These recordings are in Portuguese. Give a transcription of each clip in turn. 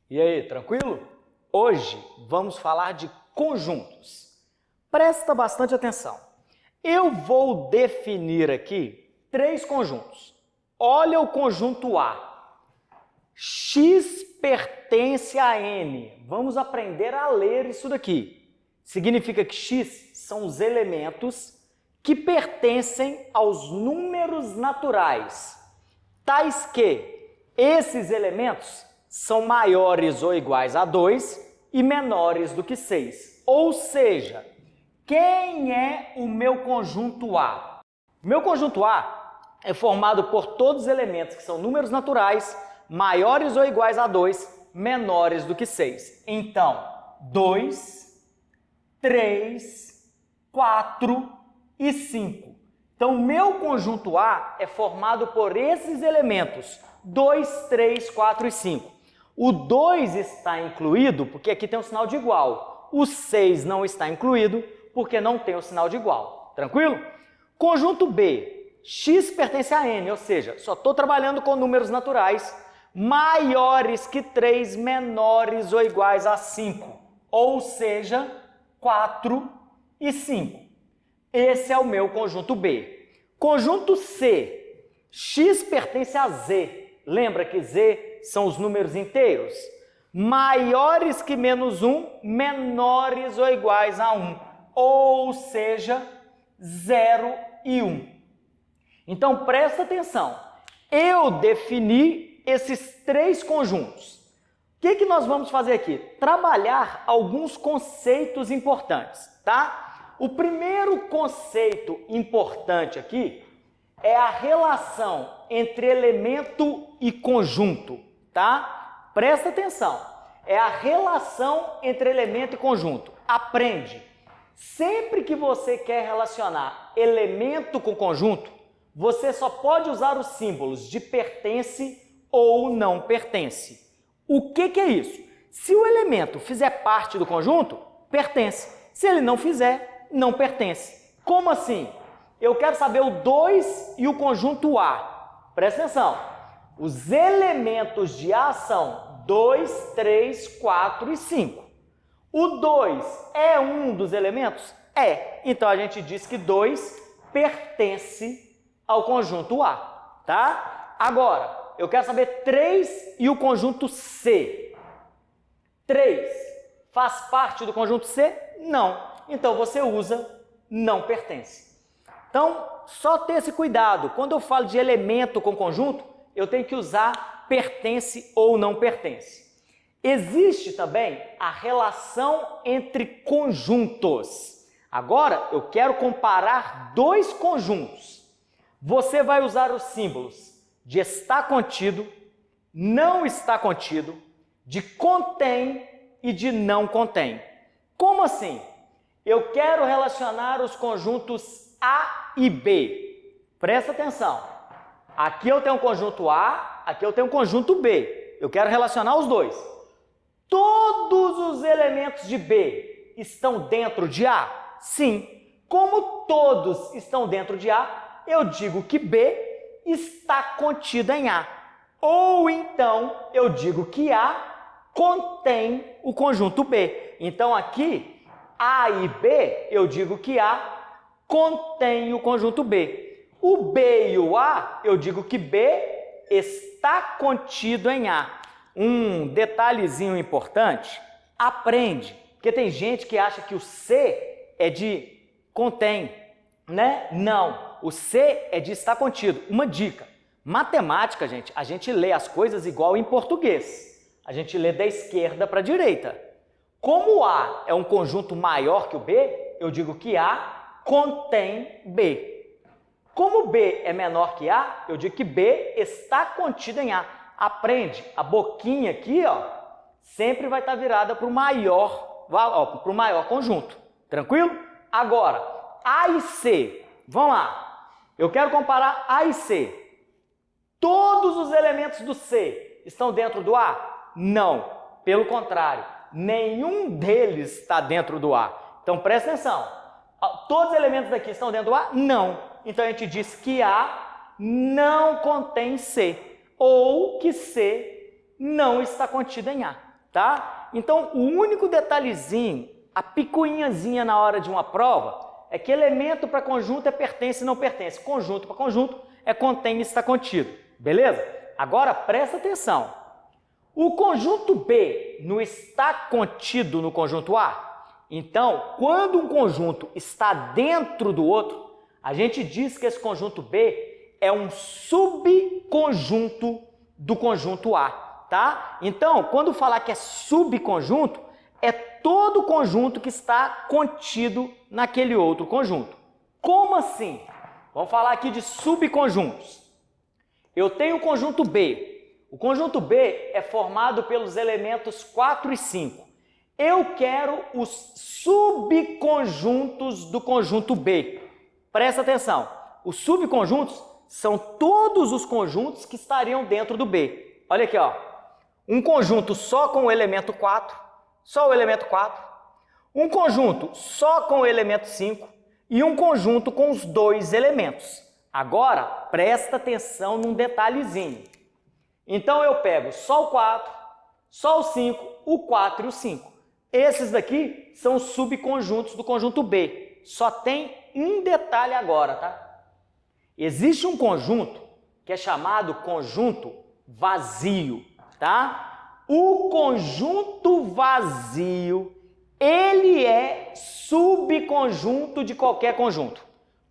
E aí, tranquilo? Hoje vamos falar de conjuntos. Presta bastante atenção. Eu vou definir aqui 3 conjuntos. Olha o conjunto A. X pertence a N. Vamos aprender a ler isso daqui. Significa que X são os elementos que pertencem aos números naturais, tais que esses elementos são maiores ou iguais a 2 e menores do que 6. Ou seja, quem é o meu conjunto A? O meu conjunto A é formado por todos os elementos que são números naturais, maiores ou iguais a 2, menores do que 6. Então, 2, 3, 4 e 5. Então, o meu conjunto A é formado por esses elementos, 2, 3, 4 e 5. O 2 está incluído porque aqui tem um sinal de igual. O 6 não está incluído porque não tem o sinal de igual. Tranquilo? Conjunto B. X pertence a N, ou seja, só estou trabalhando com números naturais maiores que 3, menores ou iguais a 5. Ou seja, 4 e 5. Esse é o meu conjunto B. Conjunto C. X pertence a Z. Lembra que Z são os números inteiros? Maiores que menos 1, menores ou iguais a 1. Ou seja, 0 e 1. Então, presta atenção. Eu defini esses 3 conjuntos. O que nós vamos fazer aqui? Trabalhar alguns conceitos importantes, tá? O primeiro conceito importante aqui é a relação entre elemento e conjunto, tá? Presta atenção. É a relação entre elemento e conjunto. Aprende. Sempre que você quer relacionar elemento com conjunto, você só pode usar os símbolos de pertence ou não pertence. O que é isso? Se o elemento fizer parte do conjunto, pertence. Se ele não fizer, não pertence. Como assim? Eu quero saber o 2 e o conjunto A. Presta atenção. Os elementos de A são 2, 3, 4 e 5. O 2 é um dos elementos? É. Então a gente diz que 2 pertence ao conjunto A, tá? Agora, eu quero saber 3 e o conjunto C. 3 faz parte do conjunto C? Não. Então você usa não pertence. Então, só ter esse cuidado. Quando eu falo de elemento com conjunto, eu tenho que usar pertence ou não pertence. Existe também a relação entre conjuntos. Agora, eu quero comparar 2 conjuntos. Você vai usar os símbolos de está contido, não está contido, de contém e de não contém. Como assim? Eu quero relacionar os conjuntos A e B. Presta atenção. Aqui eu tenho um conjunto A, aqui eu tenho um conjunto B. Eu quero relacionar os dois. Todos os elementos de B estão dentro de A? Sim. Como todos estão dentro de A, eu digo que B está contida em A. Ou então eu digo que A contém o conjunto B. Então aqui, A e B, eu digo que A contém o conjunto B. O B e o A, eu digo que B está contido em A. Um detalhezinho importante, aprende, porque tem gente que acha que o C é de contém, né? Não, o C é de estar contido. Uma dica, matemática, gente, a gente lê as coisas igual em português. A gente lê da esquerda para a direita. Como o A é um conjunto maior que o B, eu digo que A contém B. Como B é menor que A, eu digo que B está contido em A. Aprende, a boquinha aqui, ó, sempre vai estar virada para o maior conjunto. Tranquilo? Agora, A e C. Vamos lá. Eu quero comparar A e C. Todos os elementos do C estão dentro do A? Não. Pelo contrário, nenhum deles está dentro do A. Então, presta atenção. Todos os elementos daqui estão dentro do A? Não. Então a gente diz que A não contém C ou que C não está contido em A. tá? Então, o único detalhezinho, a picuinhazinha na hora de uma prova, é que elemento para conjunto é pertence e não pertence. Conjunto para conjunto é contém e está contido. Beleza? Agora, presta atenção. O conjunto B não está contido no conjunto A? Então, quando um conjunto está dentro do outro, a gente diz que esse conjunto B é um subconjunto do conjunto A, tá? Então, quando falar que é subconjunto, é todo conjunto que está contido naquele outro conjunto. Como assim? Vamos falar aqui de subconjuntos. Eu tenho o conjunto B. O conjunto B é formado pelos elementos 4 e 5. Eu quero os subconjuntos do conjunto B. Presta atenção. Os subconjuntos são todos os conjuntos que estariam dentro do B. Olha aqui, ó. Um conjunto só com o elemento 4, só o elemento 4. Um conjunto só com o elemento 5 e um conjunto com os dois elementos. Agora, presta atenção num detalhezinho. Então, eu pego só o 4, só o 5, o 4 e o 5. Esses daqui são os subconjuntos do conjunto B. Só tem um detalhe agora, tá? Existe um conjunto que é chamado conjunto vazio, tá? O conjunto vazio, ele é subconjunto de qualquer conjunto.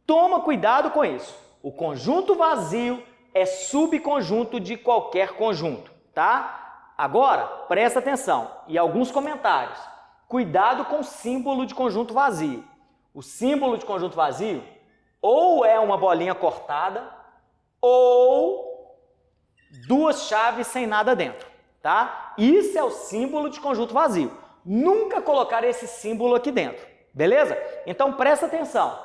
Toma cuidado com isso. O conjunto vazio é subconjunto de qualquer conjunto, tá? Agora, presta atenção e alguns comentários. Cuidado com o símbolo de conjunto vazio. O símbolo de conjunto vazio ou é uma bolinha cortada ou duas chaves sem nada dentro, tá? Isso é o símbolo de conjunto vazio. Nunca colocar esse símbolo aqui dentro, beleza? Então, presta atenção.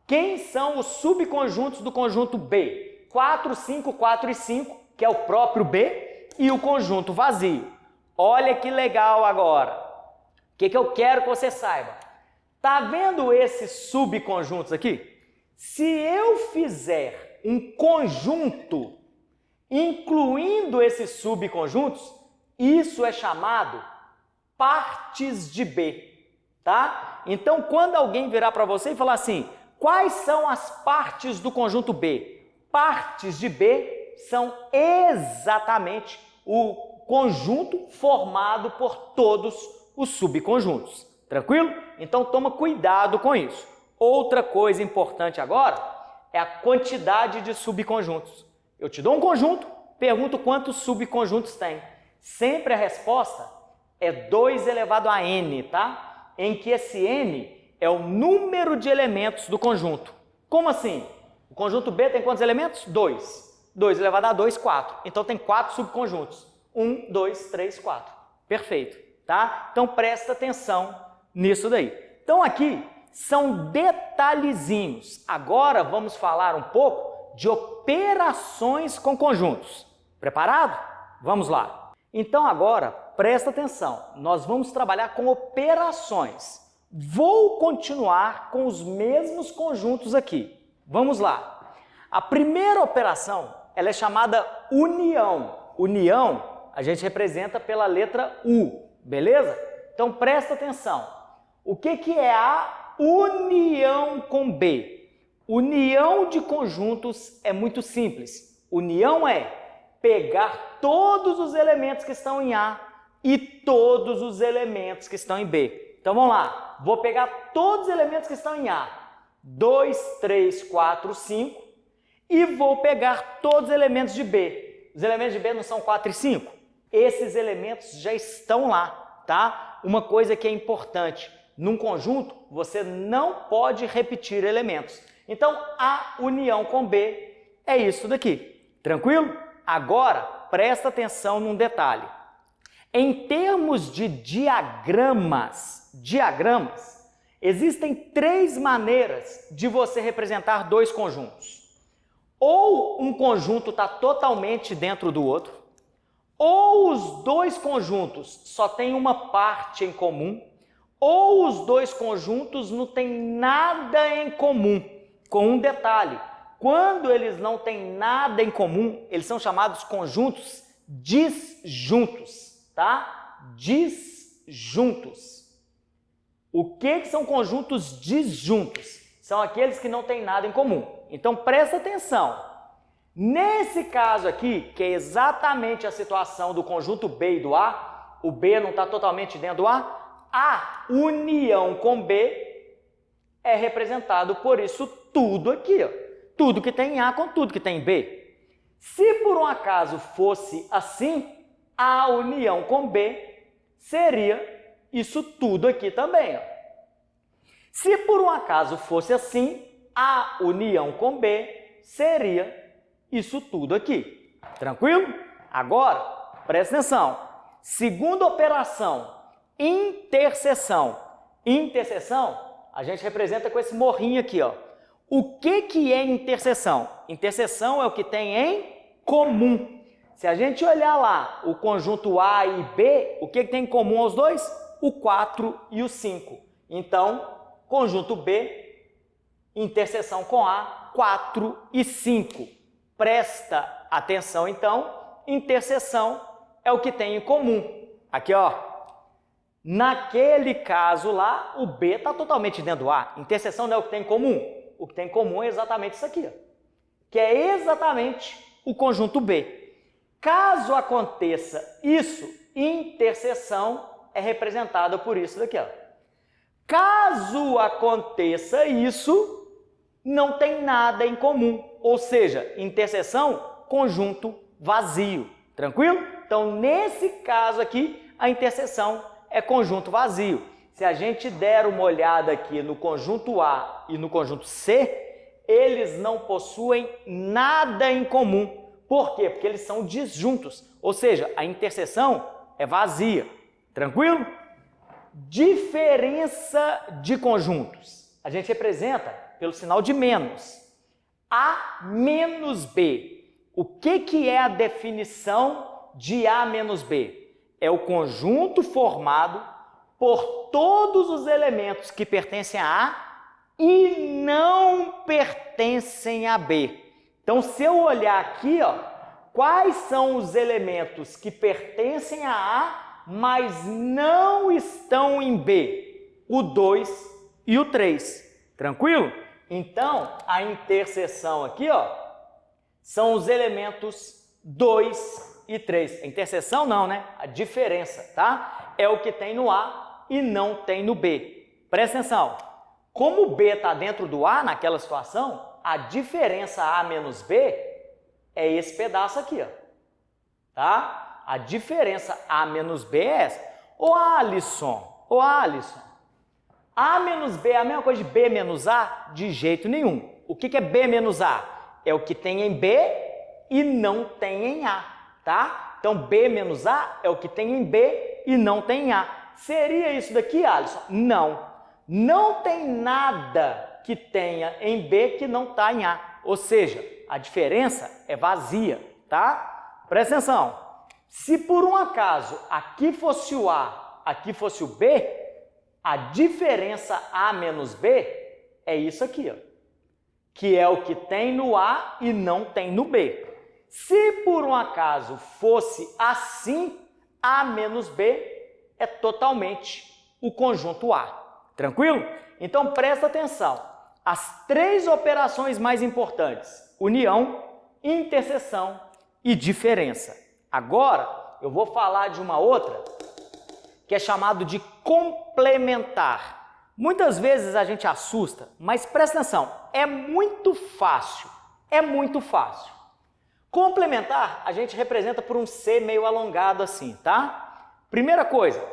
Quem são os subconjuntos do conjunto B? 4, 5, 4 e 5, que é o próprio B, e o conjunto vazio. Olha que legal agora. O que eu quero que você saiba? Tá vendo esses subconjuntos aqui? Se eu fizer um conjunto incluindo esses subconjuntos, isso é chamado partes de B, tá? Então, quando alguém virar para você e falar assim, quais são as partes do conjunto B? Partes de B são exatamente o conjunto formado por todos os subconjuntos. Tranquilo? Então toma cuidado com isso. Outra coisa importante agora é a quantidade de subconjuntos. Eu te dou um conjunto, pergunto quantos subconjuntos tem. Sempre a resposta é 2 elevado a n, tá? Em que esse n é o número de elementos do conjunto. Como assim? O conjunto B tem quantos elementos? 2. 2 elevado a 2, 4. Então tem 4 subconjuntos. 1, 2, 3, 4. Perfeito, tá? Então presta atenção nisso daí. Então aqui são detalhezinhos. Agora vamos falar um pouco de operações com conjuntos. Preparado? Vamos lá. Então agora presta atenção. Nós vamos trabalhar com operações. Vou continuar com os mesmos conjuntos aqui. Vamos lá. A primeira operação, ela é chamada união. União a gente representa pela letra U, beleza? Então presta atenção. O que é a união com B? União de conjuntos é muito simples. União é pegar todos os elementos que estão em A e todos os elementos que estão em B. Então vamos lá. Vou pegar todos os elementos que estão em A. 2, 3, 4, 5. E vou pegar todos os elementos de B. Os elementos de B não são 4 e 5? Esses elementos já estão lá, tá? Uma coisa que é importante. Num conjunto, você não pode repetir elementos. Então, a união com B é isso daqui. Tranquilo? Agora, presta atenção num detalhe. Em termos de diagramas, existem 3 maneiras de você representar 2 conjuntos. Ou um conjunto está totalmente dentro do outro, ou os 2 conjuntos só têm uma parte em comum, ou os 2 conjuntos não têm nada em comum, com um detalhe. Quando eles não têm nada em comum, eles são chamados conjuntos disjuntos, tá? disjuntos. O que são conjuntos disjuntos? São aqueles que não têm nada em comum. Então, presta atenção. Nesse caso aqui, que é exatamente a situação do conjunto B e do A, o B não está totalmente dentro do A união com B é representado por isso tudo aqui, ó. Tudo que tem em A com tudo que tem em B. Se por um acaso fosse assim, A união com B seria isso tudo aqui também, ó. Se por um acaso fosse assim, A união com B seria isso tudo aqui. Tranquilo? Agora, presta atenção. Segunda operação, interseção. Interseção, a gente representa com esse morrinho aqui, ó. O que é interseção? Interseção é o que tem em comum. Se a gente olhar lá o conjunto A e B, o que tem em comum aos dois? O 4 e o 5. Então, conjunto B, interseção com A, 4 e 5. Presta atenção, então, interseção é o que tem em comum. Aqui, ó, naquele caso lá, o B está totalmente dentro do A. Interseção não é o que tem em comum. O que tem em comum é exatamente isso aqui, ó, que é exatamente o conjunto B. Caso aconteça isso, interseção é representada por isso daqui, ó. Caso aconteça isso, não tem nada em comum, ou seja, interseção, conjunto vazio. Tranquilo? Então, nesse caso aqui, a interseção é conjunto vazio. Se a gente der uma olhada aqui no conjunto A e no conjunto C, eles não possuem nada em comum. Por quê? Porque eles são disjuntos, ou seja, a interseção é vazia. Tranquilo? Diferença de conjuntos. A gente representa pelo sinal de menos. A menos B. O que é a definição de A menos B? É o conjunto formado por todos os elementos que pertencem a A e não pertencem a B. Então, se eu olhar aqui, ó, quais são os elementos que pertencem a A, mas não estão em B? O 2 e o 3. Tranquilo? Então, a interseção aqui, ó, são os elementos 2 e 3. A interseção não, né? A diferença, tá? É o que tem no A e não tem no B. Presta atenção. Como o B está dentro do A naquela situação, a diferença A menos B é esse pedaço aqui, ó. Tá? A diferença A menos B é essa. Ô Alisson, A menos B é a mesma coisa de B menos A? De jeito nenhum. O que é B menos A? É o que tem em B e não tem em A, tá? Então, B menos A é o que tem em B e não tem em A. Seria isso daqui, Alisson? Não. Não tem nada que tenha em B que não está em A. Ou seja, a diferença é vazia, tá? Presta atenção. Se por um acaso aqui fosse o A, aqui fosse o B, a diferença A menos B é isso aqui, ó, que é o que tem no A e não tem no B. Se por um acaso fosse assim, A menos B é totalmente o conjunto A. Tranquilo? Então presta atenção. As três operações mais importantes: união, interseção e diferença. Agora eu vou falar de uma outra que é chamado de complementar. Muitas vezes a gente assusta, mas presta atenção, é muito fácil, Complementar a gente representa por um C meio alongado assim, tá? Primeira coisa,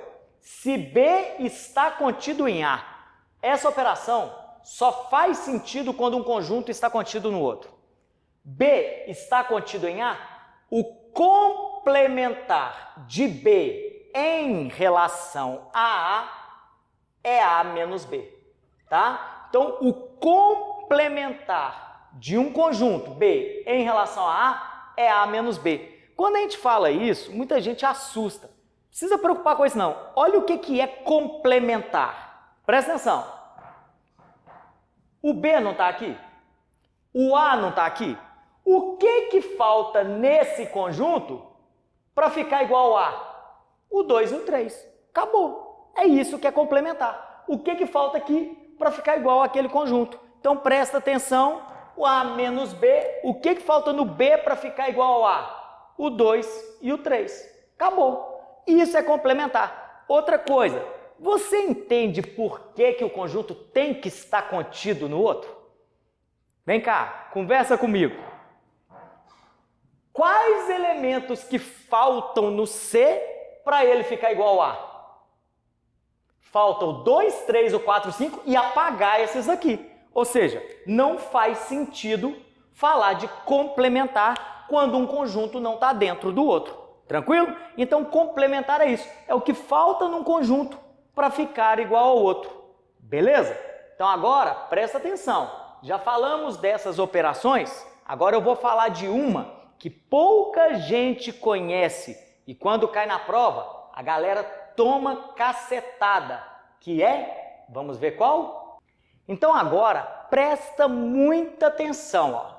se B está contido em A, essa operação só faz sentido quando um conjunto está contido no outro. B está contido em A, o complementar de B em relação a A é A menos B, tá? Então, o complementar de um conjunto B em relação a A é A menos B. Quando a gente fala isso, muita gente assusta. Não precisa preocupar com isso não. Olha o que é complementar. Presta atenção. O B não está aqui? O A não está aqui? O que falta nesse conjunto para ficar igual ao A? o 2 e o 3. Acabou. É isso que é complementar. O que falta aqui para ficar igual àquele conjunto? Então presta atenção, o A menos B, o que falta no B para ficar igual ao A? O 2 e o 3. Acabou. Isso é complementar. Outra coisa, você entende por que o conjunto tem que estar contido no outro? Vem cá, conversa comigo. Quais elementos que faltam no C para ele ficar igual ao A? Falta o 2, 3, o 4, 5 e apagar esses aqui. Ou seja, não faz sentido falar de complementar quando um conjunto não está dentro do outro. Tranquilo? Então, complementar é isso. É o que falta num conjunto para ficar igual ao outro. Beleza? Então, agora, presta atenção. Já falamos dessas operações, agora eu vou falar de uma que pouca gente conhece e quando cai na prova, a galera toma cacetada, que é, vamos ver qual? Então agora, presta muita atenção. Ó.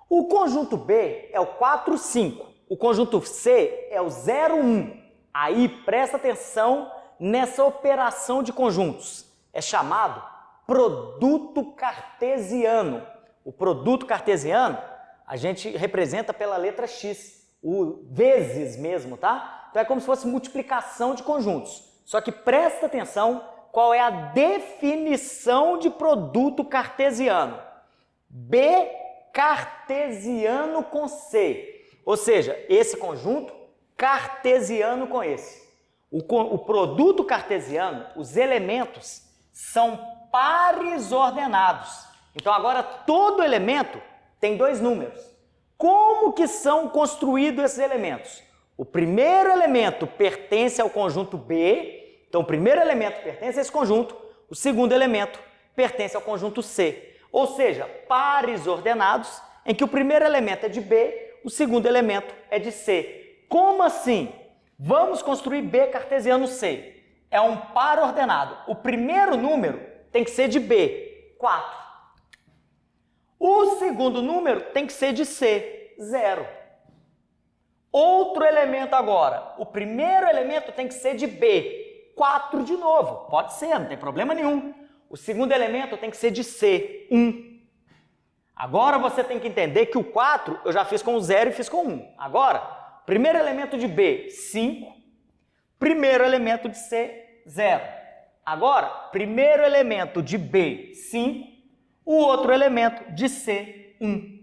O conjunto B é o 4, 5, o conjunto C é o 0, 1. Aí presta atenção nessa operação de conjuntos. É chamado produto cartesiano. O produto cartesiano a gente representa pela letra X, o vezes mesmo, tá? Então é como se fosse multiplicação de conjuntos. Só que presta atenção qual é a definição de produto cartesiano. B cartesiano com C. Ou seja, esse conjunto cartesiano com esse. O produto cartesiano, os elementos são pares ordenados. Então agora todo elemento tem dois números. Como que são construídos esses elementos? O primeiro elemento pertence ao conjunto B, então o primeiro elemento pertence a esse conjunto, o segundo elemento pertence ao conjunto C. Ou seja, pares ordenados em que o primeiro elemento é de B, o segundo elemento é de C. Como assim? Vamos construir B cartesiano C. É um par ordenado. O primeiro número tem que ser de B, 4. O segundo número tem que ser de C, 0. Outro elemento agora. O primeiro elemento tem que ser de B, 4 de novo. Pode ser, não tem problema nenhum. O segundo elemento tem que ser de C, 1. Agora você tem que entender que o 4 eu já fiz com o 0 e fiz com 1. Agora, primeiro elemento de B, 5. Primeiro elemento de C, 0. Agora, primeiro elemento de B, 5. O outro elemento de C, 1.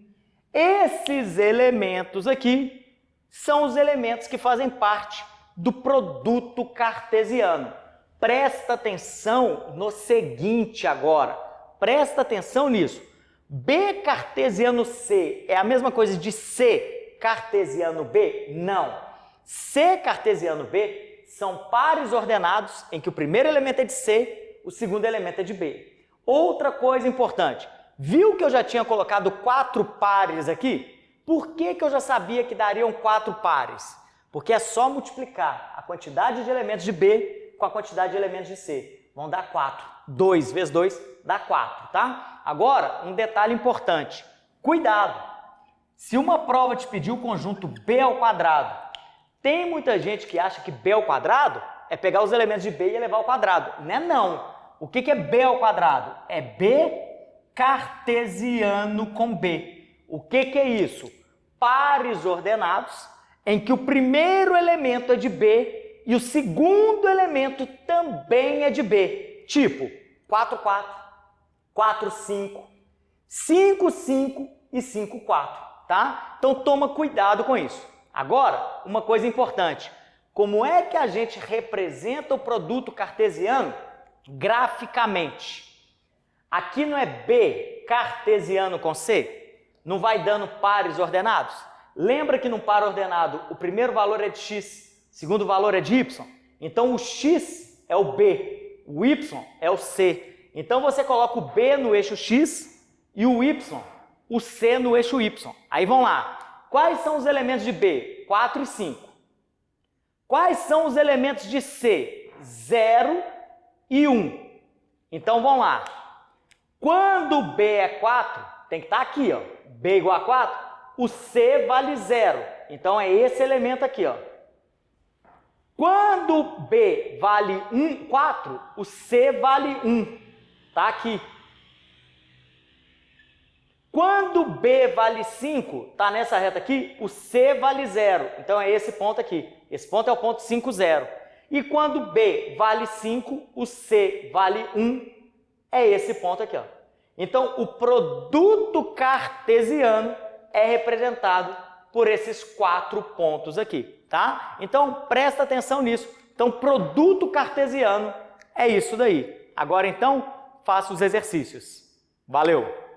Esses elementos aqui são os elementos que fazem parte do produto cartesiano. Presta atenção no seguinte agora. Presta atenção nisso. B cartesiano C é a mesma coisa de C cartesiano B? Não. C cartesiano B são pares ordenados em que o primeiro elemento é de C, o segundo elemento é de B. Outra coisa importante, viu que eu já tinha colocado 4 pares aqui? Por que eu já sabia que dariam 4 pares? Porque é só multiplicar a quantidade de elementos de B com a quantidade de elementos de C. Vão dar 4. 2 vezes 2 dá 4, tá? Agora, um detalhe importante. Cuidado! Se uma prova te pedir o conjunto B ao quadrado, tem muita gente que acha que B ao quadrado é pegar os elementos de B e elevar ao quadrado. Não é não. O que é B ao quadrado? É B cartesiano com B. O que é isso? Pares ordenados em que o primeiro elemento é de B e o segundo elemento também é de B. Tipo 4, 4, 4, 5, 5, 5 e 5, 4. Tá? Então toma cuidado com isso. Agora, uma coisa importante. Como é que a gente representa o produto cartesiano? Graficamente. Aqui não é B cartesiano com C? Não vai dando pares ordenados? Lembra que num par ordenado o primeiro valor é de X, o segundo valor é de Y? Então o X é o B, o Y é o C. Então você coloca o B no eixo X e o Y, o C no eixo Y. Aí vão lá. Quais são os elementos de B? 4 e 5. Quais são os elementos de C? 0 e 1. Então vamos lá. Quando B é 4, tem que estar aqui, ó. B igual a 4, o C vale 0. Então é esse elemento aqui, ó. Quando B vale 4, o C vale 1. Tá aqui. Quando B vale 5, tá nessa reta aqui, o C vale 0. Então é esse ponto aqui. Esse ponto é o ponto 5, 0. E quando B vale 5, o C vale 1, é esse ponto aqui, ó. Então o produto cartesiano é representado por esses 4 pontos aqui, tá? Então presta atenção nisso. Então produto cartesiano é isso daí. Agora então, faça os exercícios. Valeu!